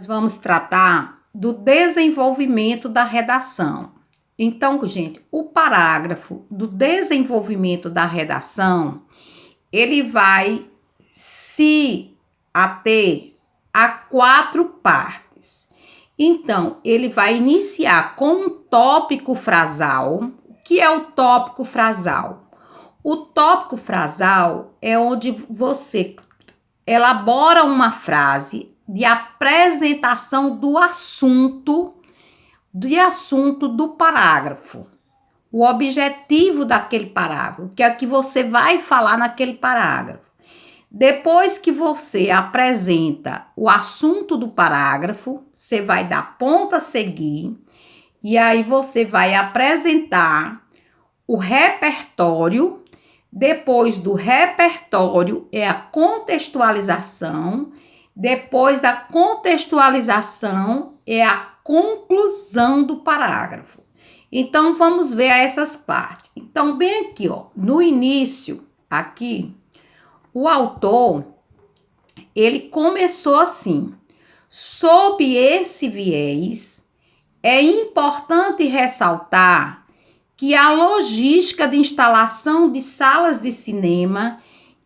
Vamos tratar do desenvolvimento da redação. Então, gente, o parágrafo do desenvolvimento da redação, ele vai se ater a 4 partes. Então, ele vai iniciar com um tópico frasal. O que é o tópico frasal? O tópico frasal é onde você elabora uma frase de apresentação do assunto do parágrafo. O objetivo daquele parágrafo, que é o que você vai falar naquele parágrafo. Depois que você apresenta o assunto do parágrafo, você vai dar ponto a seguir e aí você vai apresentar o repertório. Depois do repertório é a contextualização. Depois da contextualização é a conclusão do parágrafo. Então, vamos ver essas partes. Então, bem aqui, ó, no início, aqui, o autor, ele começou assim: sob esse viés, é importante ressaltar que a logística de instalação de salas de cinema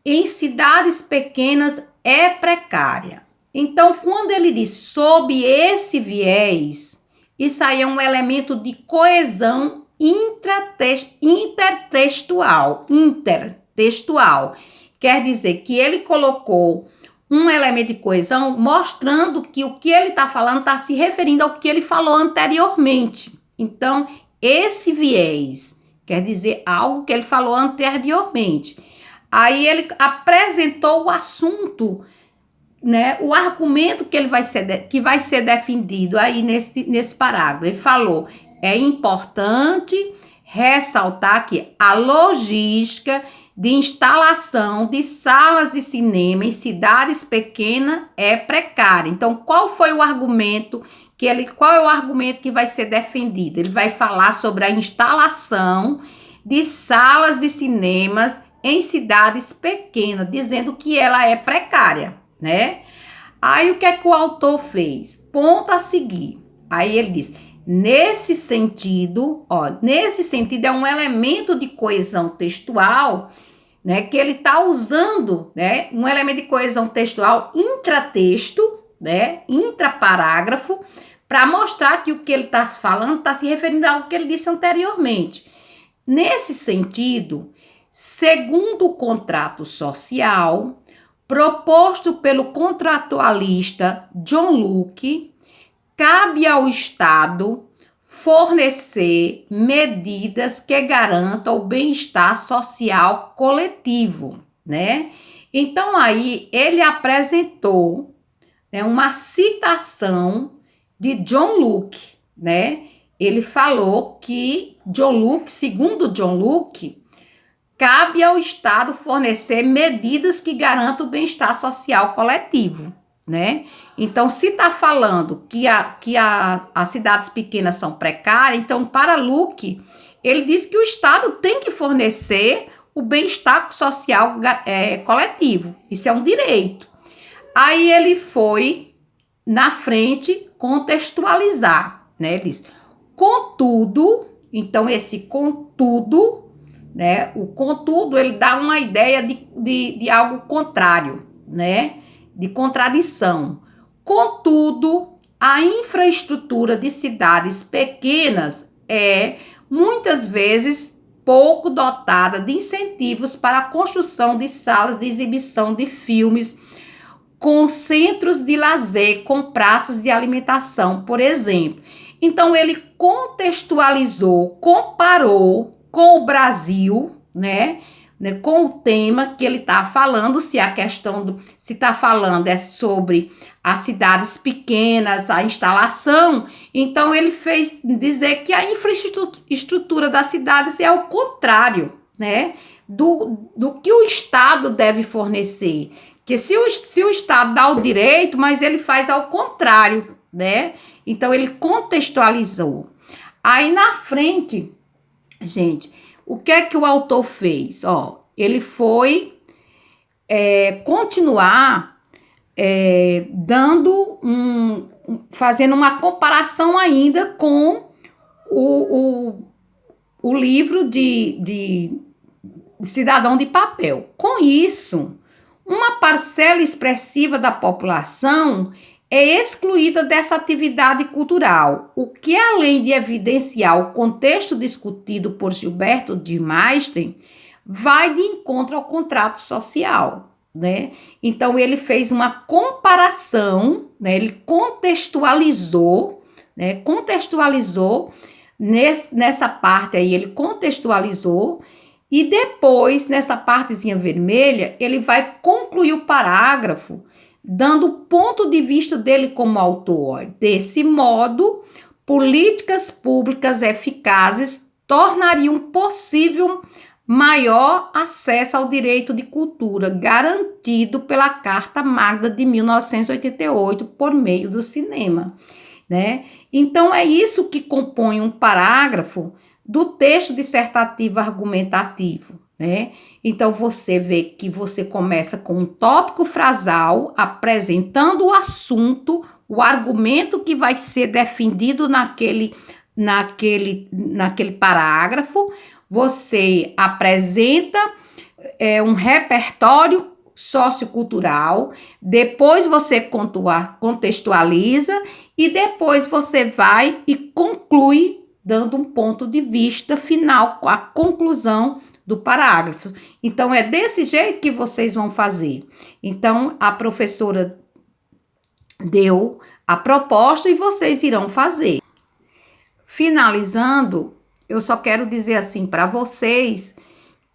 em cidades pequenas é precária. Então, quando ele diz sob esse viés, isso aí é um elemento de coesão intertextual. Quer dizer que ele colocou um elemento de coesão mostrando que o que ele está falando está se referindo ao que ele falou anteriormente. Então, esse viés quer dizer algo que ele falou anteriormente. Aí ele apresentou o assunto, né, o argumento que vai ser defendido aí nesse parágrafo. Ele falou: é importante ressaltar que a logística de instalação de salas de cinema em cidades pequenas é precária. Então, qual é o argumento que vai ser defendido? Ele vai falar sobre a instalação de salas de cinemas em cidades pequenas, dizendo que ela é precária, né? Aí o que é que o autor fez? Ponto a seguir. Aí ele diz: nesse sentido é um elemento de coesão textual, né, que ele está usando, né, um elemento de coesão textual intratexto, né, intraparágrafo, para mostrar que o que ele está falando está se referindo a algo que ele disse anteriormente. Nesse sentido, segundo o contrato social proposto pelo contratualista John Locke, cabe ao Estado fornecer medidas que garantam o bem-estar social coletivo, né? Então, aí, ele apresentou, né, uma citação de John Locke, né? Ele falou que segundo John Locke, cabe ao Estado fornecer medidas que garantam o bem-estar social coletivo, né? Então, se está falando que as cidades pequenas são precárias, então, para Locke, ele diz que o Estado tem que fornecer o bem-estar social coletivo. Isso é um direito. Aí ele foi, na frente, contextualizar, né? Ele diz: contudo, então esse contudo, né? O contudo, ele dá uma ideia de algo contrário, né? De contradição. Contudo, a infraestrutura de cidades pequenas é, muitas vezes, pouco dotada de incentivos para a construção de salas de exibição de filmes, com centros de lazer, com praças de alimentação, por exemplo. Então, ele contextualizou, comparou com o Brasil, né, com o tema que ele está falando, se está falando é sobre as cidades pequenas, a instalação. Então, ele fez dizer que a infraestrutura das cidades é o contrário, né, do que o Estado deve fornecer. Que se o Estado dá o direito, mas ele faz ao contrário, né? Então, ele contextualizou. Aí, na frente, gente, o que é que o autor fez? Ele foi continuar dando fazendo uma comparação ainda com o livro de Cidadão de Papel. Com isso, uma parcela expressiva da população é excluída dessa atividade cultural, o que, além de evidenciar o contexto discutido por Gilberto de Maistre, vai de encontro ao contrato social, né? Então, ele fez uma comparação, né? Ele contextualizou, né? Nessa parte aí, ele contextualizou, e depois, nessa partezinha vermelha, ele vai concluir o parágrafo dando o ponto de vista dele como autor. Desse modo, políticas públicas eficazes tornariam possível maior acesso ao direito de cultura, garantido pela Carta Magna de 1988, por meio do cinema, né? Então, é isso que compõe um parágrafo do texto dissertativo argumentativo, né? Então, você vê que você começa com um tópico frasal, apresentando o assunto, o argumento que vai ser defendido naquele parágrafo. Você apresenta um repertório sociocultural, depois você contextualiza e depois você vai e conclui dando um ponto de vista final, com a conclusão do parágrafo. Então, é desse jeito que vocês vão fazer. Então, a professora deu a proposta e vocês irão fazer. Finalizando, eu só quero dizer assim para vocês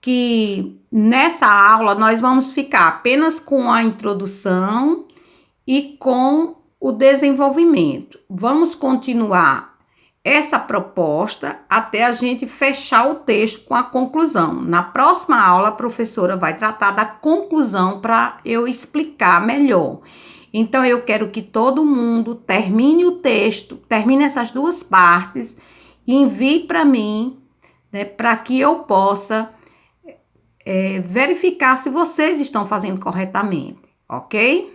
que nessa aula nós vamos ficar apenas com a introdução e com o desenvolvimento. Vamos continuar essa proposta até a gente fechar o texto com a conclusão. Na próxima aula, a professora vai tratar da conclusão para eu explicar melhor. Então, eu quero que todo mundo termine o texto, termine essas duas partes e envie para mim, né, para que eu possa verificar se vocês estão fazendo corretamente, ok?